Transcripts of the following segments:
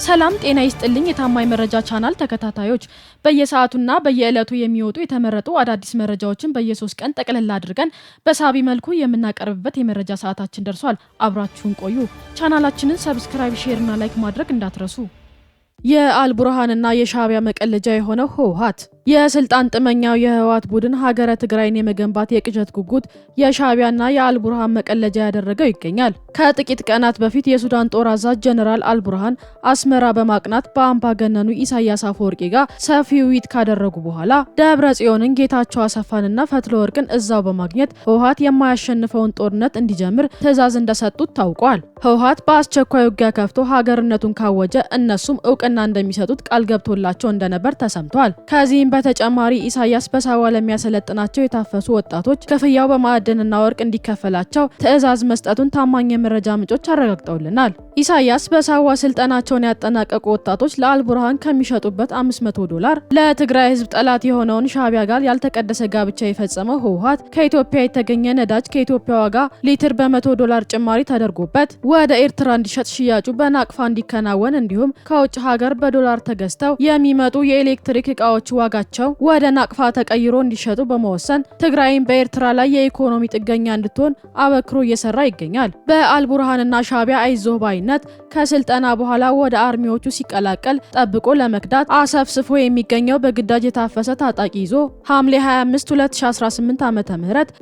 ሰላም ጤና ይስጥልኝ የታማኝ መረጃ ቻናል ተከታታዮች በየሰዓቱና በየዕለቱ የሚወጡ የተመረጡ አዳዲስ መረጃዎችን በየ3 ቀን ጠቅለል አድርገን በሳቢ መልኩ የምናቀርብበት የመረጃ ሰዓታችን ደርሷል። አብራችሁን ቆዩ። ቻናላችንን ሰብስክራይብ፣ ሼር እና ላይክ ማድረግ እንዳትረሱ። የአልቡርሃንና የሻዕቢያ መቀለጃ የሆነው ህወሓት የስልጣን ጥመኛው የህወሓት ቡድን ሀገረ ትግራይን የመገንባት የቅዠት ጉጉት የሻዕቢያና የአልቡርሃን መቀለጃ ያደረገው ይገኛል። ከጥቂት ቀናት በፊት የሱዳን ጦር አዛዥ ጀነራል አልቡርሃን አስመራ በማቅናት በአምባገነኑ ኢሳያስ አፈወርቂ ጋር ሰፊ ውይይት ካደረጉ በኋላ ደብረ ጽዮንን፣ ጌታቸው አሰፋንና ፈትለ ወርቅን እዛው በማግኘት ህወሓት የማያሸንፈውን ጦርነት እንዲጀምር ትዕዛዝ እንደሰጡት ታውቋል። ህወሓት በአስቸኳይ ውጊያ ከፍቶ ሀገርነቱን ካወጀ እነሱም እውቅና እንደሚሰጡት ቃል ገብቶላቸው እንደነበር ተሰምቷል። ከዚህም በተጨማሪ ኢሳያስ በሳዋ ለሚያሰለጥናቸው የታፈሱ ወጣቶች ክፍያው በማዕድንና ወርቅ እንዲከፈላቸው ትዕዛዝ መስጠቱን ታማኝ የመረጃ ምንጮች አረጋግጠውልናል። ኢሳያስ በሳዋ ስልጠናቸውን ያጠናቀቁ ወጣቶች ለአልቡርሃን ከሚሸጡበት $500 ለትግራይ ህዝብ ጠላት የሆነውን ሻዕቢያ ጋር ያልተቀደሰ ጋብቻ የፈጸመው ህወሓት ከኢትዮጵያ የተገኘ ነዳጅ ከኢትዮጵያ ዋጋ ሊትር በ$100 ጭማሪ ተደርጎበት ወደ ኤርትራ እንዲሸጥ ሽያጩ በናቅፋ እንዲከናወን እንዲሁም ከውጭ ሀገር በዶላር ተገዝተው የሚመጡ የኤሌክትሪክ እቃዎች ዋጋቸው ወደ ናቅፋ ተቀይሮ እንዲሸጡ በመወሰን ትግራይን በኤርትራ ላይ የኢኮኖሚ ጥገኛ እንድትሆን አበክሮ እየሰራ ይገኛል። በአልቡርሃንና ሻዕቢያ አይዞህ ባይነት ከስልጠና በኋላ ወደ አርሚዎቹ ሲቀላቀል ጠብቆ ለመክዳት አሰፍስፎ የሚገኘው በግዳጅ የታፈሰ ታጣቂ ይዞ ሐምሌ 25 2018 ዓ.ም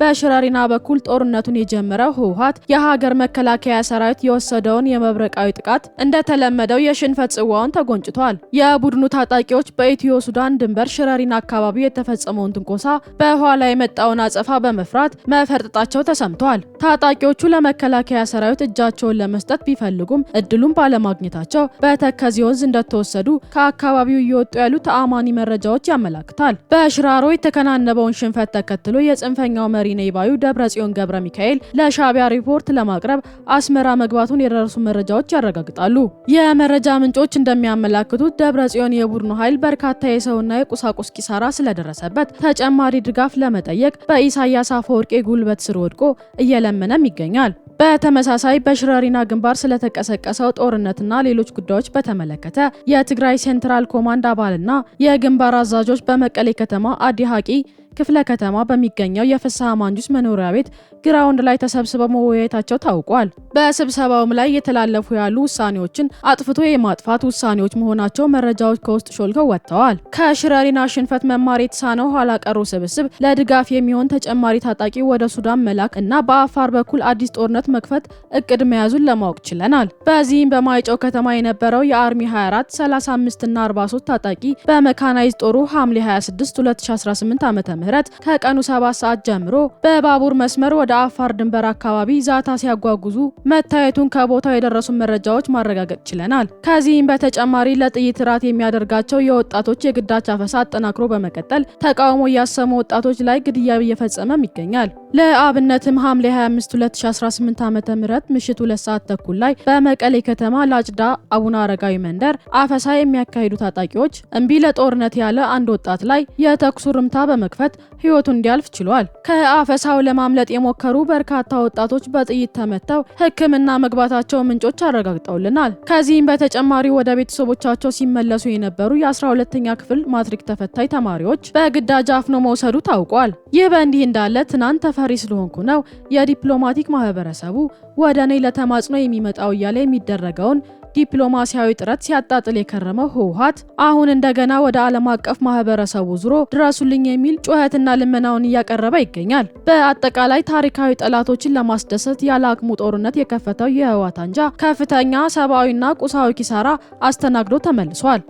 በሽረሪና በኩል ጦርነቱን የጀመረው ህወሓት የሀገር መከላከያ ሰራዊት የወሰደውን የመብረቃዊ ጥቃት እንደተለመደው የሽንፈት ጽዋውን ተጎንጭቷል። የቡድኑ ታጣቂዎች በኢትዮ ሱዳን ድንበር ሽረሪና አካባቢ የተፈጸመውን ትንኮሳ በኋላ የመጣውን አጸፋ በመፍራት መፈርጠጣቸው ተሰምቷል። ታጣቂዎቹ ለመከላከያ ሰራዊት እጃቸውን ለመስጠት ቢፈልጉም እድሉን ባለማግኘታቸው በተከዜ ወንዝ እንደተወሰዱ ከአካባቢው እየወጡ ያሉ ተአማኒ መረጃዎች ያመላክታል። በሽራሮ የተከናነበውን ሽንፈት ተከትሎ የጽንፈኛው መሪ ነኝ ባዩ ደብረጽዮን ገብረ ሚካኤል ለሻዕቢያ ሪፖርት ለማቅረብ አስመራ መግባቱን የደረሱ መረጃዎች ያረጋግጣሉ። የመረጃ ምንጮች እንደሚያመላክቱት ደብረጽዮን የቡድኑ ኃይል በርካታ የሰውና የቁሳቁስ ኪሳራ ስለደረሰበት ተጨማሪ ድጋፍ ለመጠየቅ በኢሳያስ አፈወርቂ ጉልበት ስር ወድቆ እየለመነም ይገኛል። በተመሳሳይ በሽረሪና ግንባር ስለተቀሰቀሰው ጦርነትና ሌሎች ጉዳዮች በተመለከተ የትግራይ ሴንትራል ኮማንድ አባልና የግንባር አዛዦች በመቀሌ ከተማ አዲ ሀቂ ክፍለ ከተማ በሚገኘው የፍስሐ ማንጁስ መኖሪያ ቤት ግራውንድ ላይ ተሰብስበው መወያየታቸው ታውቋል። በስብሰባውም ላይ የተላለፉ ያሉ ውሳኔዎችን አጥፍቶ የማጥፋት ውሳኔዎች መሆናቸው መረጃዎች ከውስጥ ሾልከው ወጥተዋል። ከሽረሪና ሽንፈት መማር የተሳነው ኋላ ቀሩ ስብስብ ለድጋፍ የሚሆን ተጨማሪ ታጣቂ ወደ ሱዳን መላክ እና በአፋር በኩል አዲስ ጦርነት መክፈት እቅድ መያዙን ለማወቅ ችለናል። በዚህም በማይጨው ከተማ የነበረው የአርሚ 24 35 እና 43 ታጣቂ በመካናይዝ ጦሩ ሐምሌ 26 2018 ዓ.ም ከቀኑ 7 ሰዓት ጀምሮ በባቡር መስመር ወደ አፋር ድንበር አካባቢ ዛታ ሲያጓጉዙ መታየቱን ከቦታው የደረሱ መረጃዎች ማረጋገጥ ችለናል። ከዚህም በተጨማሪ ለጥይት ራት የሚያደርጋቸው የወጣቶች የግዳጅ አፈሳ አጠናክሮ በመቀጠል ተቃውሞ ያሰሙ ወጣቶች ላይ ግድያ እየፈጸመም ይገኛል። ለአብነትም ሐምሌ 25 2018 ዓ.ም ምሽት 2 ሰዓት ተኩል ላይ በመቀሌ ከተማ ላጭዳ አቡነ አረጋዊ መንደር አፈሳ የሚያካሂዱ ታጣቂዎች እምቢ ለጦርነት ያለ አንድ ወጣት ላይ የተኩስ ርምታ በመክፈት ህይወቱ እንዲያልፍ ችሏል። ከአፈሳው ለማምለጥ የሞከሩ በርካታ ወጣቶች በጥይት ተመተው ሕክምና መግባታቸው ምንጮች አረጋግጠውልናል። ከዚህም በተጨማሪ ወደ ቤተሰቦቻቸው ሲመለሱ የነበሩ የ12ኛ ክፍል ማትሪክ ተፈታኝ ተማሪዎች በግዳጅ አፍኖ መውሰዱ ታውቋል። ይህ በእንዲህ እንዳለ ትናንት ተፈሪ ስለሆንኩ ነው የዲፕሎማቲክ ማህበረሰቡ ወደ እኔ ለተማጽኖ የሚመጣው እያለ የሚደረገውን ዲፕሎማሲያዊ ጥረት ሲያጣጥል የከረመው ህወሓት አሁን እንደገና ወደ ዓለም አቀፍ ማህበረሰቡ ዙሮ ድረሱልኝ የሚል ጩኸትና ልመናውን እያቀረበ ይገኛል። በአጠቃላይ ታሪካዊ ጠላቶችን ለማስደሰት ያለ አቅሙ ጦርነት የከፈተው የህወሓት አንጃ ከፍተኛ ሰብአዊና ቁሳዊ ኪሳራ አስተናግዶ ተመልሷል።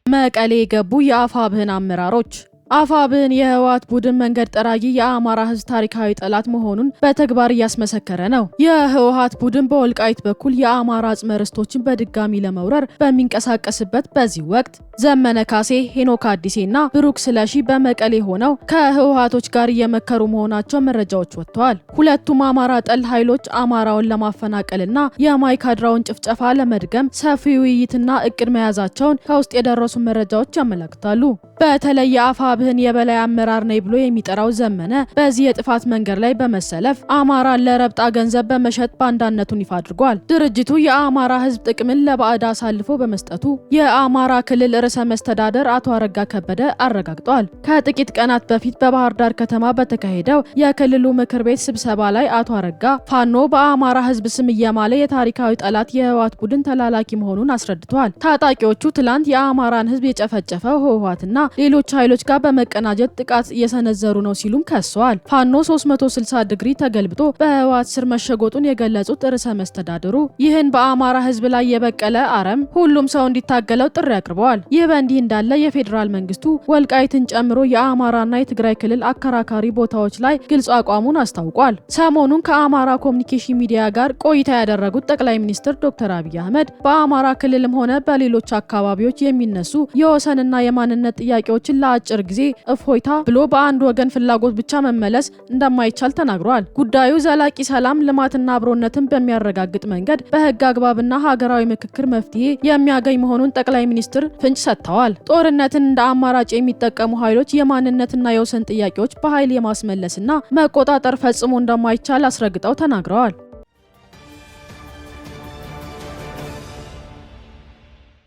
መቀሌ የገቡ የአፋብኃን አመራሮች አፋብን የህወሓት ቡድን መንገድ ጠራጊ የአማራ ህዝብ ታሪካዊ ጠላት መሆኑን በተግባር እያስመሰከረ ነው። የህወሓት ቡድን በወልቃይት በኩል የአማራ አጽመ ርስቶችን በድጋሚ ለመውረር በሚንቀሳቀስበት በዚህ ወቅት ዘመነ ካሴ፣ ሄኖክ አዲሴና ብሩክ ስለሺ በመቀሌ ሆነው ከህወሓቶች ጋር እየመከሩ መሆናቸው መረጃዎች ወጥተዋል። ሁለቱም አማራ ጠል ኃይሎች አማራውን ለማፈናቀልና የማይካድራውን ጭፍጨፋ ለመድገም ሰፊ ውይይትና እቅድ መያዛቸውን ከውስጥ የደረሱ መረጃዎች ያመለክታሉ። በተለይ የአፋብህን የበላይ አመራር ነኝ ብሎ የሚጠራው ዘመነ በዚህ የጥፋት መንገድ ላይ በመሰለፍ አማራን ለረብጣ ገንዘብ በመሸጥ ባንዳነቱን ይፋ አድርጓል። ድርጅቱ የአማራ ህዝብ ጥቅምን ለባዕድ አሳልፎ በመስጠቱ የአማራ ክልል ርዕሰ መስተዳደር አቶ አረጋ ከበደ አረጋግጧል። ከጥቂት ቀናት በፊት በባህር ዳር ከተማ በተካሄደው የክልሉ ምክር ቤት ስብሰባ ላይ አቶ አረጋ ፋኖ በአማራ ህዝብ ስም እየማለ የታሪካዊ ጠላት የህወሓት ቡድን ተላላኪ መሆኑን አስረድተዋል። ታጣቂዎቹ ትላንት የአማራን ህዝብ የጨፈጨፈው ህወሓትና ሌሎች ኃይሎች ጋር በመቀናጀት ጥቃት እየሰነዘሩ ነው ሲሉም ከሰዋል። ፋኖ 360 ዲግሪ ተገልብጦ በህወሓት ስር መሸጎጡን የገለጹት ርዕሰ መስተዳድሩ ይህን በአማራ ህዝብ ላይ የበቀለ አረም ሁሉም ሰው እንዲታገለው ጥሪ አቅርበዋል። ይህ በእንዲህ እንዳለ የፌዴራል መንግስቱ ወልቃይትን ጨምሮ የአማራና የትግራይ ክልል አከራካሪ ቦታዎች ላይ ግልጽ አቋሙን አስታውቋል። ሰሞኑን ከአማራ ኮሚኒኬሽን ሚዲያ ጋር ቆይታ ያደረጉት ጠቅላይ ሚኒስትር ዶክተር አብይ አህመድ በአማራ ክልልም ሆነ በሌሎች አካባቢዎች የሚነሱ የወሰንና የማንነት ጥያቄዎችን ለአጭር ጊዜ እፎይታ ብሎ በአንድ ወገን ፍላጎት ብቻ መመለስ እንደማይቻል ተናግሯል። ጉዳዩ ዘላቂ ሰላም፣ ልማትና አብሮነትን በሚያረጋግጥ መንገድ በህግ አግባብና ሀገራዊ ምክክር መፍትሄ የሚያገኝ መሆኑን ጠቅላይ ሚኒስትር ፍንጭ ሰጥተዋል። ጦርነትን እንደ አማራጭ የሚጠቀሙ ኃይሎች የማንነትና የወሰን ጥያቄዎች በኃይል የማስመለስና መቆጣጠር ፈጽሞ እንደማይቻል አስረግጠው ተናግረዋል።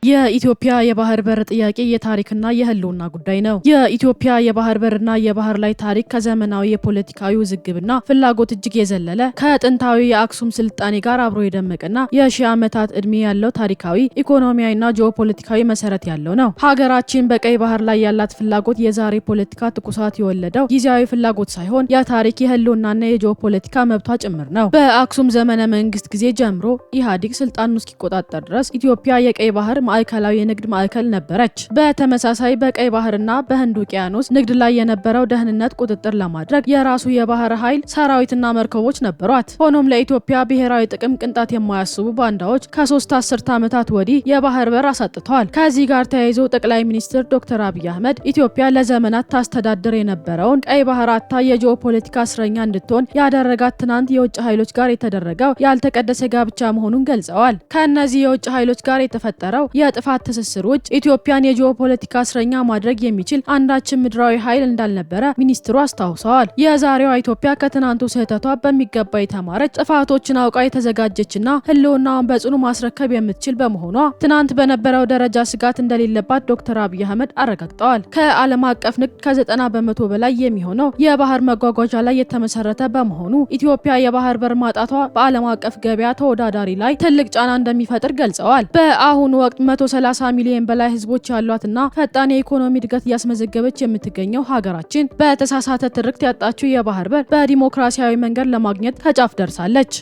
የኢትዮጵያ የባህር በር ጥያቄ የታሪክና የህልውና ጉዳይ ነው። የኢትዮጵያ የባህር በርና የባህር ላይ ታሪክ ከዘመናዊ የፖለቲካዊ ውዝግብና ፍላጎት እጅግ የዘለለ ከጥንታዊ የአክሱም ስልጣኔ ጋር አብሮ የደመቀና የሺህ ዓመታት እድሜ ያለው ታሪካዊ፣ ኢኮኖሚያዊና ጂኦፖለቲካዊ መሰረት ያለው ነው። ሀገራችን በቀይ ባህር ላይ ያላት ፍላጎት የዛሬ ፖለቲካ ትኩሳት የወለደው ጊዜያዊ ፍላጎት ሳይሆን የታሪክ የህልውናና የጂኦፖለቲካ መብቷ ጭምር ነው። በአክሱም ዘመነ መንግስት ጊዜ ጀምሮ ኢህአዴግ ስልጣኑን እስኪቆጣጠር ድረስ ኢትዮጵያ የቀይ ባህር ማዕከላዊ የንግድ ማዕከል ነበረች። በተመሳሳይ በቀይ ባህርና በህንድ ውቅያኖስ ንግድ ላይ የነበረው ደህንነት ቁጥጥር ለማድረግ የራሱ የባህር ኃይል ሰራዊትና መርከቦች ነበሯት። ሆኖም ለኢትዮጵያ ብሔራዊ ጥቅም ቅንጣት የማያስቡ ባንዳዎች ከ3 አስርት ዓመታት ወዲህ የባህር በር አሳጥተዋል። ከዚህ ጋር ተያይዞ ጠቅላይ ሚኒስትር ዶክተር አብይ አህመድ ኢትዮጵያ ለዘመናት ታስተዳድር የነበረውን ቀይ ባህር አታ የጂኦፖለቲካ እስረኛ እንድትሆን ያደረጋት ትናንት የውጭ ኃይሎች ጋር የተደረገው ያልተቀደሰ ጋብቻ መሆኑን ገልጸዋል። ከእነዚህ የውጭ ኃይሎች ጋር የተፈጠረው የጥፋት ትስስር ውጭ ኢትዮጵያን የጂኦፖለቲካ እስረኛ ማድረግ የሚችል አንዳችን ምድራዊ ኃይል እንዳልነበረ ሚኒስትሩ አስታውሰዋል። የዛሬዋ ኢትዮጵያ ከትናንቱ ስህተቷ በሚገባ የተማረች፣ ጥፋቶችን አውቃ የተዘጋጀችና ህልውናዋን በጽኑ ማስረከብ የምትችል በመሆኗ ትናንት በነበረው ደረጃ ስጋት እንደሌለባት ዶክተር አብይ አህመድ አረጋግጠዋል። ከዓለም አቀፍ ንግድ ከ90 በመቶ በላይ የሚሆነው የባህር መጓጓዣ ላይ የተመሰረተ በመሆኑ ኢትዮጵያ የባህር በር ማጣቷ በዓለም አቀፍ ገበያ ተወዳዳሪ ላይ ትልቅ ጫና እንደሚፈጥር ገልጸዋል። በአሁኑ ወቅት 130 ሚሊዮን በላይ ህዝቦች ያሏትና ፈጣን የኢኮኖሚ እድገት እያስመዘገበች የምትገኘው ሀገራችን በተሳሳተ ትርክት ያጣችው የባህር በር በዲሞክራሲያዊ መንገድ ለማግኘት ከጫፍ ደርሳለች።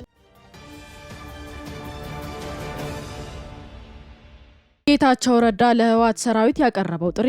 ጌታቸው ረዳ ለህወሓት ሰራዊት ያቀረበው ጥሪ።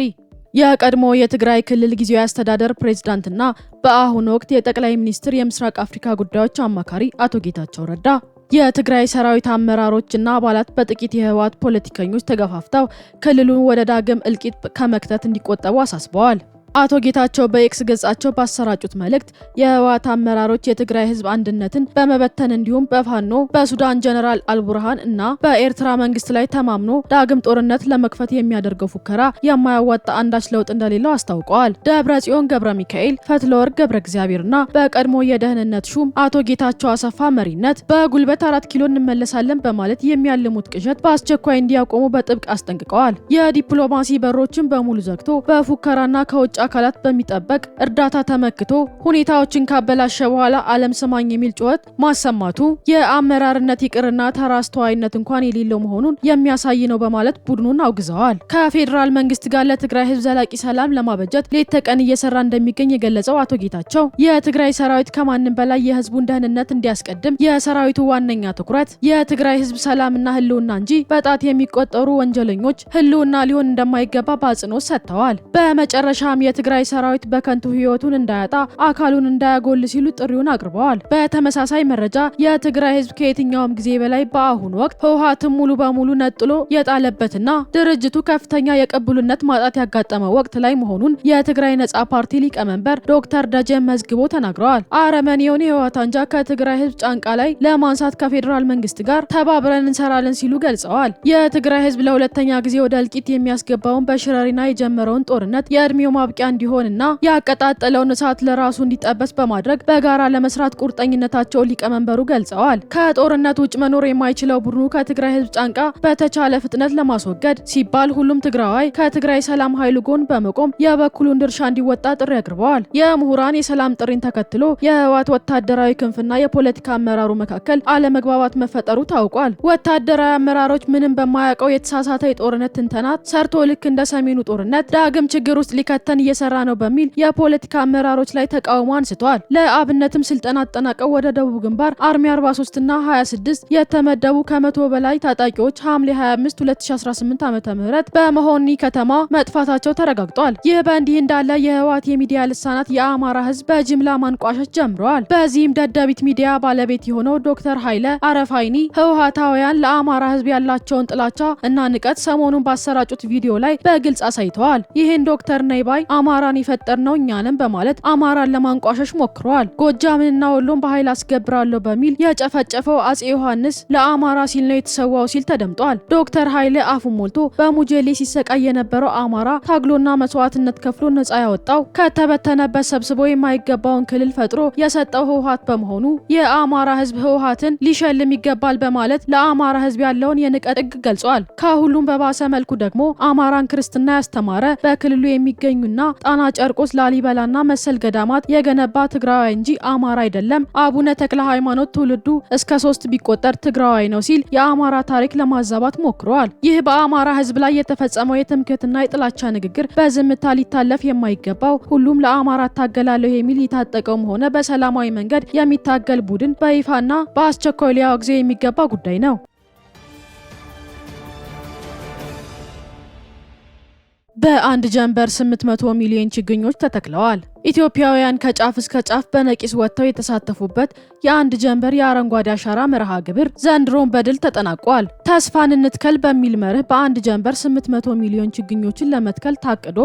የቀድሞ የትግራይ ክልል ጊዜያዊ አስተዳደር ፕሬዝዳንትና በአሁኑ ወቅት የጠቅላይ ሚኒስትር የምስራቅ አፍሪካ ጉዳዮች አማካሪ አቶ ጌታቸው ረዳ የትግራይ ሰራዊት አመራሮችና አባላት በጥቂት የህወሓት ፖለቲከኞች ተገፋፍተው ክልሉን ወደ ዳግም እልቂት ከመክተት እንዲቆጠቡ አሳስበዋል። አቶ ጌታቸው በኤክስ ገጻቸው ባሰራጩት መልእክት የህወሓት አመራሮች የትግራይ ህዝብ አንድነትን በመበተን እንዲሁም በፋኖ በሱዳን ጀነራል አልቡርሃን እና በኤርትራ መንግስት ላይ ተማምኖ ዳግም ጦርነት ለመክፈት የሚያደርገው ፉከራ የማያዋጣ አንዳች ለውጥ እንደሌለው አስታውቀዋል። ደብረጽዮን ገብረ ሚካኤል፣ ፈትለወርቅ ገብረ እግዚአብሔርና በቀድሞ የደህንነት ሹም አቶ ጌታቸው አሰፋ መሪነት በጉልበት 4 ኪሎ እንመለሳለን በማለት የሚያልሙት ቅዠት በአስቸኳይ እንዲያቆሙ በጥብቅ አስጠንቅቀዋል። የዲፕሎማሲ በሮችን በሙሉ ዘግቶ በፉከራና ከውጭ አካላት በሚጠበቅ እርዳታ ተመክቶ ሁኔታዎችን ካበላሸ በኋላ ዓለም ስማኝ የሚል ጩኸት ማሰማቱ የአመራርነት ይቅርና ተራ አስተዋይነት እንኳን የሌለው መሆኑን የሚያሳይ ነው በማለት ቡድኑን አውግዘዋል። ከፌዴራል መንግስት ጋር ለትግራይ ህዝብ ዘላቂ ሰላም ለማበጀት ሌት ተቀን እየሰራ እንደሚገኝ የገለጸው አቶ ጌታቸው የትግራይ ሰራዊት ከማንም በላይ የህዝቡን ደህንነት እንዲያስቀድም የሰራዊቱ ዋነኛ ትኩረት የትግራይ ህዝብ ሰላምና ህልውና እንጂ በጣት የሚቆጠሩ ወንጀለኞች ህልውና ሊሆን እንደማይገባ በአጽንኦት ሰጥተዋል። በመጨረሻም የትግራይ ሰራዊት በከንቱ ህይወቱን እንዳያጣ አካሉን እንዳያጎል ሲሉ ጥሪውን አቅርበዋል። በተመሳሳይ መረጃ የትግራይ ህዝብ ከየትኛውም ጊዜ በላይ በአሁኑ ወቅት ህወሓትን ሙሉ በሙሉ ነጥሎ የጣለበትና ድርጅቱ ከፍተኛ የቅቡልነት ማጣት ያጋጠመው ወቅት ላይ መሆኑን የትግራይ ነጻ ፓርቲ ሊቀመንበር ዶክተር ደጀን መዝግቦ ተናግረዋል። አረመኔውን የህወሓት አንጃ ከትግራይ ህዝብ ጫንቃ ላይ ለማንሳት ከፌዴራል መንግስት ጋር ተባብረን እንሰራለን ሲሉ ገልጸዋል። የትግራይ ህዝብ ለሁለተኛ ጊዜ ወደ እልቂት የሚያስገባውን በሽረሪና የጀመረውን ጦርነት የእድሜው ማብቂያ እንዲሆንና ያቀጣጠለውን እሳት ለራሱ እንዲጠበስ በማድረግ በጋራ ለመስራት ቁርጠኝነታቸውን ሊቀመንበሩ ገልጸዋል። ከጦርነት ውጭ መኖር የማይችለው ቡድኑ ከትግራይ ህዝብ ጫንቃ በተቻለ ፍጥነት ለማስወገድ ሲባል ሁሉም ትግራዋይ ከትግራይ ሰላም ኃይሉ ጎን በመቆም የበኩሉን ድርሻ እንዲወጣ ጥሪ አቅርበዋል። የምሁራን የሰላም ጥሪን ተከትሎ የህወሓት ወታደራዊ ክንፍና የፖለቲካ አመራሩ መካከል አለመግባባት መፈጠሩ ታውቋል። ወታደራዊ አመራሮች ምንም በማያውቀው የተሳሳተ የጦርነት ትንተናት ሰርቶ ልክ እንደ ሰሜኑ ጦርነት ዳግም ችግር ውስጥ ሊከተን እየሰራ ነው በሚል የፖለቲካ አመራሮች ላይ ተቃውሞ አንስተዋል። ለአብነትም ስልጠና አጠናቀው ወደ ደቡብ ግንባር አርሚ 43 እና 26 የተመደቡ ከ100 በላይ ታጣቂዎች ሐምሌ 25 2018 ዓ.ም በመሆኒ ከተማ መጥፋታቸው ተረጋግጧል። ይህ በእንዲህ እንዳለ የህወሓት የሚዲያ ልሳናት የአማራ ህዝብ በጅምላ ማንቋሸሽ ጀምረዋል። በዚህም ደደቢት ሚዲያ ባለቤት የሆነው ዶክተር ኃይለ አረፋይኒ ህወሓታውያን ለአማራ ህዝብ ያላቸውን ጥላቻ እና ንቀት ሰሞኑን ባሰራጩት ቪዲዮ ላይ በግልጽ አሳይተዋል። ይህን ዶክተር ነይባይ አማራን የፈጠርነው እኛንም በማለት አማራን ለማንቋሸሽ ሞክረዋል። ጎጃምንና ወሎን በኃይል አስገብራለሁ በሚል የጨፈጨፈው አጼ ዮሐንስ ለአማራ ሲል ነው የተሰዋው ሲል ተደምጧል። ዶክተር ኃይለ አፉን ሞልቶ በሙጀሌ ሲሰቃይ የነበረው አማራ ታግሎና መስዋዕትነት ከፍሎ ነጻ ያወጣው ከተበተነበት ሰብስቦ የማይገባውን ክልል ፈጥሮ የሰጠው ህወሓት በመሆኑ የአማራ ህዝብ ህወሓትን ሊሸልም ይገባል በማለት ለአማራ ህዝብ ያለውን የንቀት ጥግ ገልጿል። ከሁሉም በባሰ መልኩ ደግሞ አማራን ክርስትና ያስተማረ በክልሉ የሚገኙና ጣና ጨርቆስ፣ ላሊበላና መሰል ገዳማት የገነባ ትግራዋይ እንጂ አማራ አይደለም። አቡነ ተክለ ሃይማኖት ትውልዱ እስከ 3 ቢቆጠር ትግራዋይ ነው ሲል የአማራ ታሪክ ለማዛባት ሞክረዋል። ይህ በአማራ ህዝብ ላይ የተፈጸመው የትምክህትና የጥላቻ ንግግር በዝምታ ሊታለፍ የማይገባው ሁሉም ለአማራ ታገላለሁ የሚል የታጠቀውም ሆነ በሰላማዊ መንገድ የሚታገል ቡድን በይፋና በአስቸኳይ ሊያወግዘው የሚገባ ጉዳይ ነው። በአንድ ጀንበር 800 ሚሊዮን ችግኞች ተተክለዋል። ኢትዮጵያውያን ከጫፍ እስከ ጫፍ በነቂስ ወጥተው የተሳተፉበት የአንድ ጀንበር የአረንጓዴ አሻራ መርሃ ግብር ዘንድሮን በድል ተጠናቋል። ተስፋን እንትከል በሚል መርህ በአንድ ጀንበር 800 ሚሊዮን ችግኞችን ለመትከል ታቅዶ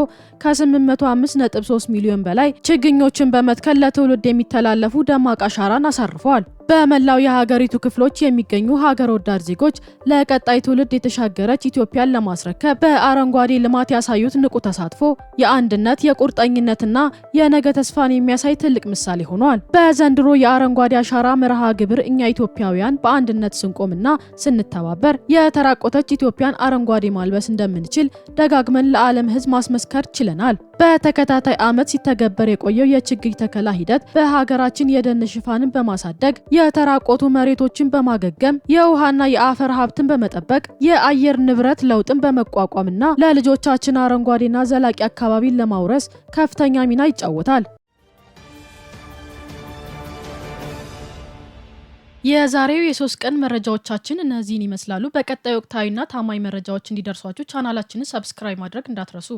ከ805.3 ሚሊዮን በላይ ችግኞችን በመትከል ለትውልድ የሚተላለፉ ደማቅ አሻራን አሳርፈዋል። በመላው የሀገሪቱ ክፍሎች የሚገኙ ሀገር ወዳድ ዜጎች ለቀጣይ ትውልድ የተሻገረች ኢትዮጵያን ለማስረከብ በአረንጓዴ ልማት ያሳዩት ንቁ ተሳትፎ የአንድነት የቁርጠኝነትና የነገ ተስፋን የሚያሳይ ትልቅ ምሳሌ ሆኗል። በዘንድሮ የአረንጓዴ አሻራ መርሃ ግብር እኛ ኢትዮጵያውያን በአንድነት ስንቆምና ስንተባበር የተራቆተች ኢትዮጵያን አረንጓዴ ማልበስ እንደምንችል ደጋግመን ለዓለም ሕዝብ ማስመስከር ችለናል። በተከታታይ ዓመት ሲተገበር የቆየው የችግኝ ተከላ ሂደት በሀገራችን የደን ሽፋንን በማሳደግ የተራቆቱ መሬቶችን በማገገም የውሃና የአፈር ሀብትን በመጠበቅ የአየር ንብረት ለውጥን በመቋቋምና ለልጆቻችን አረንጓዴና ዘላቂ አካባቢን ለማውረስ ከፍተኛ ሚና ይጫወታል። የዛሬው የ3 ቀን መረጃዎቻችን እነዚህን ይመስላሉ። በቀጣይ ወቅታዊና ታማኝ መረጃዎች እንዲደርሷችሁ ቻናላችንን ሰብስክራይብ ማድረግ እንዳትረሱ።